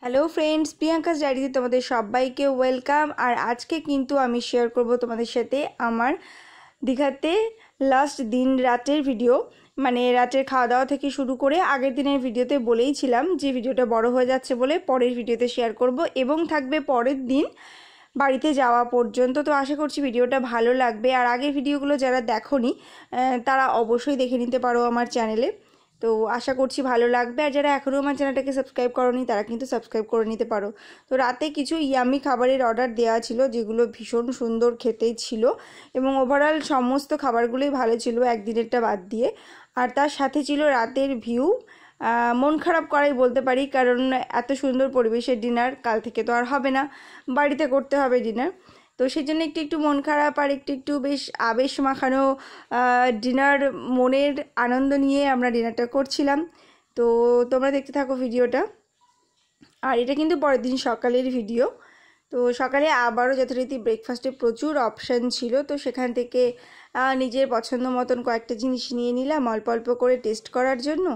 Hello friends, Priyanka's ডায়েরিতে তোমাদের সবাইকে ওয়েলকাম। আর আজকে কিন্তু আমি শেয়ার করব তোমাদের সাথে আমার দীঘাতে লাস্ট দিন রাতের ভিডিও, মানে রাতের খাওয়া দাওয়া থেকে শুরু করে আগের দিনের ভিডিওতে বলেইছিলাম যে ভিডিওটা বড় হয়ে যাচ্ছে বলে পরের ভিডিওতে শেয়ার করব এবং থাকবে পরের দিন বাড়িতে যাওয়া পর্যন্ত। তো আশা করছি ভিডিওটা ভালো লাগবে। আর আগের ভিডিওগুলো যারা দেখোনি তারা অবশ্যই দেখে নিতে পারো আমার চ্যানেলে। তো আশা করছি ভালো লাগবে। আর যারা এখনও আমার চ্যানেলটাকে সাবস্ক্রাইব করোনি তারা কিন্তু সাবস্ক্রাইব করে নিতে পারো। তো রাতে কিছু ইয়ামি খাবারের অর্ডার দেওয়া ছিল যেগুলো ভীষণ সুন্দর খেতেই ছিল এবং ওভারঅল সমস্ত খাবারগুলোই ভালো ছিল একদিনেরটা বাদ দিয়ে। আর তার সাথে ছিল রাতের ভিউ। মন খারাপ করাই বলতে পারি, কারণ এত সুন্দর পরিবেশের ডিনার কাল থেকে তো আর হবে না, বাড়িতে করতে হবে ডিনার। তো সেই জন্য একটু মন খারাপ আর একটু বেশ আবেশ মাখানো ডিনার, মনের আনন্দ নিয়ে আমরা ডিনারটা করছিলাম। তো তোমরা দেখতে থাকো ভিডিওটা। আর এটা কিন্তু পরের দিন সকালের ভিডিও। তো সকালে আবারও যথারীতি ব্রেকফাস্টে প্রচুর অপশান ছিল, তো সেখান থেকে নিজের পছন্দ মতন কয়েকটা জিনিস নিয়ে নিলাম অল্প অল্প করে টেস্ট করার জন্য।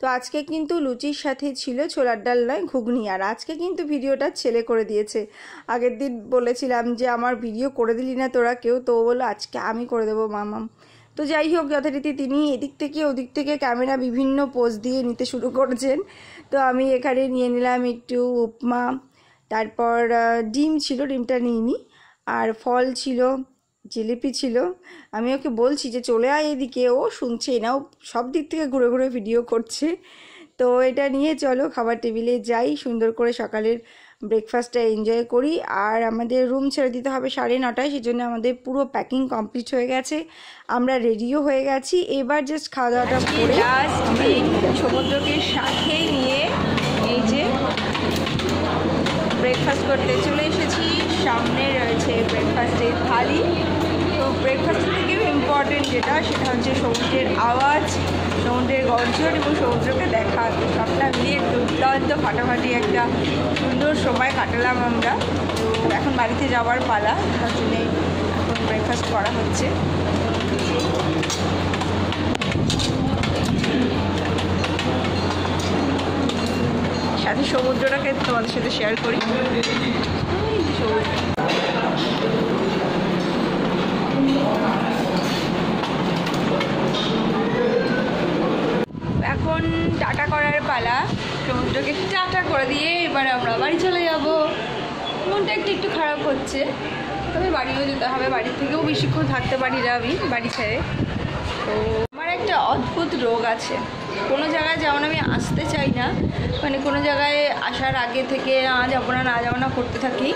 তো আজকে কিন্তু লুচির সাথে ছিল ছোলার ডাল নয় ঘুগনি। আর আজকে কিন্তু ভিডিওটা ছেলে করে দিয়েছে। আগের দিন বলেছিলাম যে আমার ভিডিও করে দিলি না তোরা কেউ, তো বললো আজকে আমি করে দেবো মামাম। তো যাই হোক, যথারীতি তিনি এদিক থেকে ওদিক থেকে ক্যামেরা বিভিন্ন পোজ দিয়ে নিতে শুরু করেছেন। তো আমি এখানে নিয়ে নিলাম একটু উপমা, তারপর ডিম ছিল, ডিমটা নিইনি, আর ফল ছিল, জিলিপি ছিল। আমি ওকে বলছি যে চলে আয় এদিকে, ও শুনছেই না, ও সব দিক থেকে ঘুরে ঘুরে ভিডিও করছে। তো এটা নিয়ে চলো খাবার টেবিলে যাই, সুন্দর করে সকালের ব্রেকফাস্টটা এনজয় করি। আর আমাদের রুম ছেড়ে দিতে হবে 9:30, সেজন্য আমাদের পুরো প্যাকিং কমপ্লিট হয়ে গেছে, আমরা রেডিও হয়ে গেছি। এবার জাস্ট খাওয়া দাওয়াটা করে সমুদ্রকে সাথেই নিয়ে এই যে ব্রেকফাস্ট করতে চলে এসেছি। সামনে রয়েছে ব্রেকফাস্টের থালি। তো ব্রেকফাস্টের থেকেও ইম্পর্টেন্ট যেটা, সেটা হচ্ছে সমুদ্রের আওয়াজ, সমুদ্রের গর্জন এবং সমুদ্রকে দেখা। তো সবটা মিলিয়ে দুর্দান্ত ফাটাফাটি একটা সুন্দর সময় কাটালাম আমরা। তো এখন বাড়িতে যাওয়ার পালা, তার জন্যে এখন ব্রেকফাস্ট করা হচ্ছে। সাথে সমুদ্রটাকে তোমাদের সাথে শেয়ার করি। এখন টাটা করার পালা, সমুদ্রকে টাটা করে দিয়ে এবার আমরা বাড়ি চলে যাব। মনটা একটু খারাপ হচ্ছে, তবে বাড়িও যেতে হবে, বাড়ির থেকেও বেশিক্ষণ থাকতে পারি না আমি বাড়ি ছেড়ে। তো আমার একটা অদ্ভুত রোগ আছে, কোনো জায়গায় যেমন আমি আসতে চাই না, মানে কোনো জায়গায় আসার আগে থেকে না যাবো না করতে থাকি,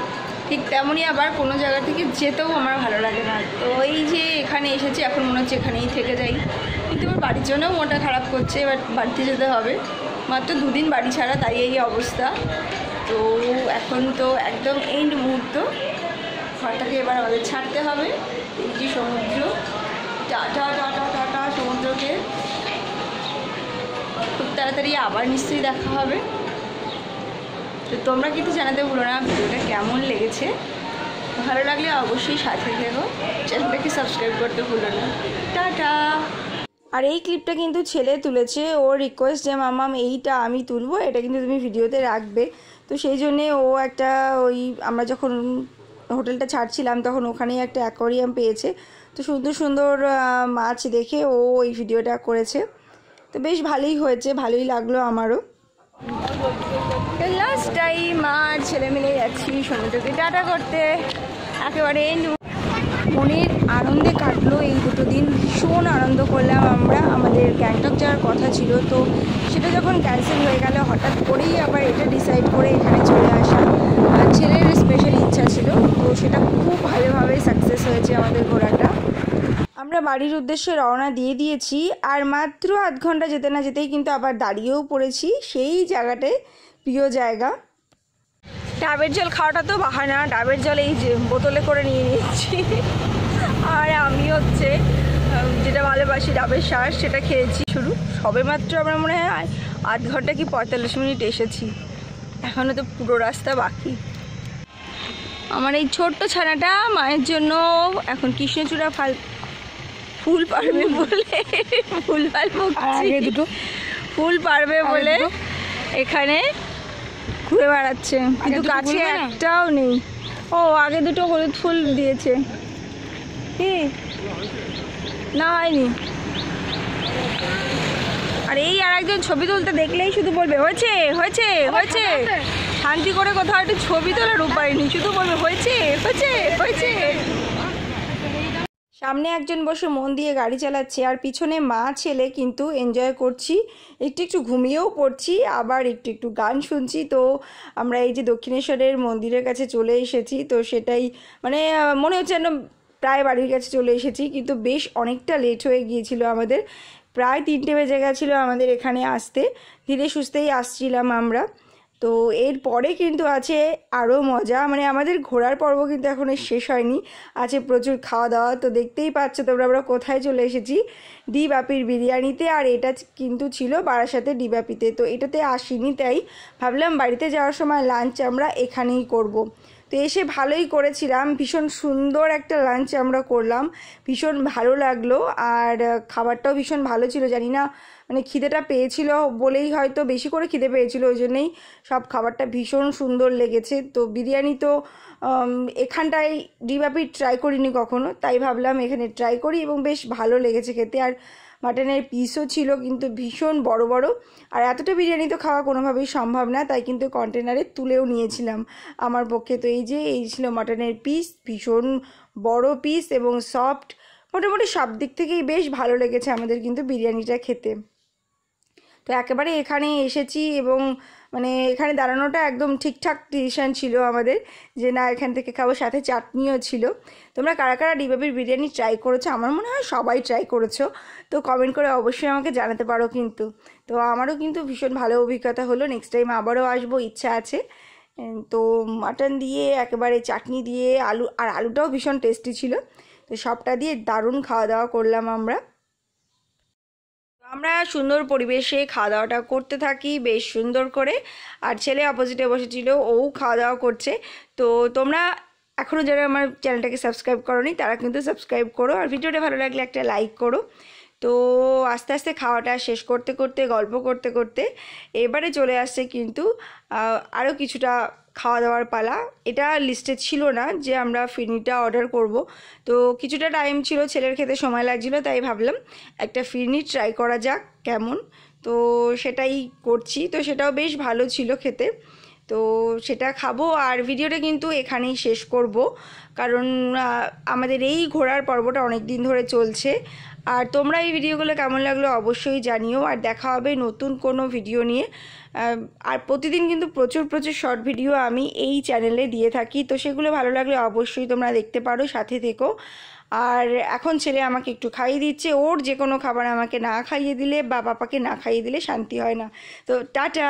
ঠিক তেমনই আবার কোনো জায়গা থেকে যেতেও আমার ভালো লাগে না। তো এই যে এখানে এসেছি, এখন মনে হচ্ছে এখানেই থেকে যাই, কিন্তু আমার বাড়ির জন্যও মনটা খারাপ করছে। এবার বাড়িতে যেতে হবে, মাত্র 2 দিন বাড়ি ছাড়া, তাই এই অবস্থা। তো এখন তো একদম এন্ড মুহূর্ত, ঘরটাকে এবার আমাদের ছাড়তে হবে। এই যে সমুদ্র, টাটা টাটা টাটা সমুদ্রকে, খুব তাড়াতাড়ি আবার নিশ্চয়ই দেখা হবে। তো তোমরা কিন্তু জানাতে ভুলো না ভিডিওটা কেমন লেগেছে, ভালো লাগলে অবশ্যই সাথে থেকো, চ্যানেলটাকে সাবস্ক্রাইব করতে ভুলো না। টাটা। আর এই ক্লিপটা কিন্তু ছেলে তুলেছে, ওর রিকোয়েস্ট যে মামাম এইটা আমি তুলবো, এটা কিন্তু তুমি ভিডিওতে রাখবে। তো সেই জন্যে ও একটা ওই আমরা যখন হোটেলটা ছাড়ছিলাম তখন ওখানেই একটা অ্যাকোয়ারিয়াম পেয়েছে, তো সুন্দর সুন্দর মাছ দেখে ও ওই ভিডিওটা করেছে। তো বেশ ভালোই হয়েছে, ভালোই লাগলো আমারও। লাস্ট টাইম আর ছেলে মিলে যাচ্ছি সমুদ্রকে টাটা করতে, একেবারে মনের আনন্দে কাটলো এই 2 দিন। ভীষণ আনন্দ করলাম আমরা। আমাদের গ্যাংটক যাওয়ার কথা ছিল, তো সেটা যখন ক্যান্সেল হয়ে গেল হঠাৎ করেই আবার এটা ডিসাইড করে এখানে চলে আসা। ছেলের স্পেশাল ইচ্ছা ছিল, তো সেটা খুব ভালোভাবে সাকসেস হয়েছে আমাদের ঘোরাটা। আমরা বাড়ির উদ্দেশ্যে রওনা দিয়ে দিয়েছি, আর মাত্র আধ ঘন্টা যেতে না যেতেই কিন্তু আবার দাঁড়িয়েও পড়েছি সেই জায়গাটায়, প্রিয় জায়গা। ডাবের জল খাওয়াটা তো বাহানা, ডাবের জল এই যে বোতলে করে নিয়ে নিচ্ছি। আর আমি হচ্ছে যেটা ভালোবাসি ডাবের শ্বাস, সেটা খেয়েছি শুরু। সবে মাত্র আমরা মনে হয় আধ ঘন্টা কি 45 মিনিট এসেছি, এখনও তো পুরো রাস্তা বাকি। আমার এই ছোট্ট ছানাটা মায়ের জন্য এখন কৃষ্ণচূড়া ফুল পারবে বলে ভুলভাল বকছি, ফুল পারবে বলে এখানে ঘুরে বেড়াচ্ছে, কিন্তু কাছে একটাও নেই। ও আগে দুটো হলুদ ফুল দিয়েছে, কি না হয়নি। আর এই আর একজন ছবি তুলতে দেখলেই শুধু বলবে হয়েছে হয়েছে হয়েছে, শান্তি করে কোথাও একটু ছবি তোলার উপায় নেই, শুধু বলবে হয়েছে হয়েছে হয়েছে। সামনে একজন বসে মন দিয়ে গাড়ি চালাচ্ছে আর পিছনে মা ছেলে কিন্তু এনজয় করছি, একটু একটু ঘুমিয়েও পড়ছি, আবার একটু একটু গান শুনছি। তো আমরা এই যে দক্ষিণেশ্বরের মন্দিরের কাছে চলে এসেছি, তো সেটাই মানে মনে হচ্ছে যেন প্রায় বাড়ির কাছে চলে এসেছি, কিন্তু বেশ অনেকটা লেট হয়ে গিয়েছিল আমাদের, প্রায় 3টে বেজে গেছিলো আমাদের এখানে আসতে, ধীরে সুস্থেই আসছিলাম আমরা। তো এরপরে কিন্তু আছে আরও মজা, মানে আমাদের ঘোরার পর্ব কিন্তু এখনও শেষ হয়নি, আছে প্রচুর খাওয়া দাওয়া। তো দেখতেই পাচ্ছ তোমরা আমরা কোথায় চলে এসেছি, ডি বাপির বিরিয়ানিতে। আর এটা কিন্তু ছিল বারাসাতে ডি বাপিতে, তো এটাতে আসিনি, তাই ভাবলাম বাড়িতে যাওয়ার সময় লাঞ্চ আমরা এখানেই করব। তো এসে ভালোই করেছিলাম, ভীষণ সুন্দর একটা লাঞ্চ আমরা করলাম, ভীষণ ভালো লাগলো। আর খাবারটাও ভীষণ ভালো ছিল, জানি না মানে খিদেটা পেয়েছিল বলেই হয়তো বেশি করে খিদে পেয়েছিল, ওই জন্যই সব খাবারটা ভীষণ সুন্দর লেগেছে। তো বিরিয়ানি তো এখানটায় ডি বাপির ট্রাই করিনি কখনো, তাই ভাবলাম এখানে ট্রাই করি, এবং বেশ ভালো লেগেছে খেতে। আর মাটনের পিসও ছিল কিন্তু ভীষণ বড় বড়, আর এতটা বিরিয়ানি তো খাওয়া কোনোভাবেই সম্ভব না, তাই কিন্তু কন্টেনারে তুলেও নিয়েছিলাম আমার পক্ষে। তো এই ছিল মাটনের পিস, ভীষণ বড় পিস এবং সফট, মোটামুটি সব দিক থেকেই বেশ ভালো লেগেছে আমাদের কিন্তু বিরিয়ানিটা খেতে। তো একেবারে এখানে এসেছি, এবং মানে এখানে দাঁড়ানোটা একদম ঠিকঠাক ডিসিশন ছিল আমাদের, যে না এখান থেকে খাবো, সাথে চাটনিও ছিল। তোমরা কারা কারা ডি বাপির বিরিয়ানি ট্রাই করেছো? আমার মনে হয় সবাই ট্রাই করেছো, তো কমেন্ট করে অবশ্যই আমাকে জানাতে পারো কিন্তু। তো আমারও কিন্তু ভীষণ ভালো অভিজ্ঞতা হলো, নেক্সট টাইম আবারও আসবো, ইচ্ছা আছে। তো মাটন দিয়ে একেবারে চাটনি দিয়ে আলু, আর আলুটাও ভীষণ টেস্টি ছিল। তো সবটা দিয়ে দারুণ খাওয়া দাওয়া করলাম আমরা। আমরা সুন্দর পরিবেশে খাওয়া দাওয়াটা করতে থাকি বেশ সুন্দর করে, আর ছেলে অপোজিটে বসেছিল, ও খাওয়া দাওয়া করছে। তো তোমরা এখনও যারা আমার চ্যানেলটাকে সাবস্ক্রাইব করোনি তারা কিন্তু সাবস্ক্রাইব করো, আর ভিডিওটা ভালো লাগলে একটা লাইক করো। তো আস্তে আস্তে খাওয়াটা শেষ করতে করতে, গল্প করতে করতে এবারে চলে আসছে কিন্তু আরও কিছুটা খাওয়া দাওয়ার পালা। এটা লিস্টে ছিল না যে আমরা ফিরনিটা অর্ডার করব, তো কিছুটা টাইম ছিল, ছেলের খেতে সময় লাগছিল, তাই ভাবলাম একটা ফিরনি ট্রাই করা যাক কেমন। তো সেটাই করছি, তো সেটাও বেশ ভালো ছিল খেতে, তো সেটা খাবো। আর ভিডিওটা কিন্তু এখানেই শেষ করব, কারণ আমাদের এই ঘোরার পর্বটা অনেক দিন ধরে চলছে। আর তোমরা এই ভিডিওগুলো কেমন লাগলো অবশ্যই জানিও, আর দেখা হবে নতুন কোনো ভিডিও নিয়ে। আর প্রতিদিন কিন্তু প্রচুর প্রচুর শর্ট ভিডিও আমি এই চ্যানেলে দিয়ে থাকি, তো সেগুলো ভালো লাগলে অবশ্যই তোমরা দেখতে পারো, সাথে থেকো। আর এখন ছেলে আমাকে একটু খাইয়ে দিচ্ছে, ওর যে কোনো খাবার আমাকে না খাইয়ে দিলে বা পাপাকে না খাইয়ে দিলে শান্তি হয় না। তো টাটা।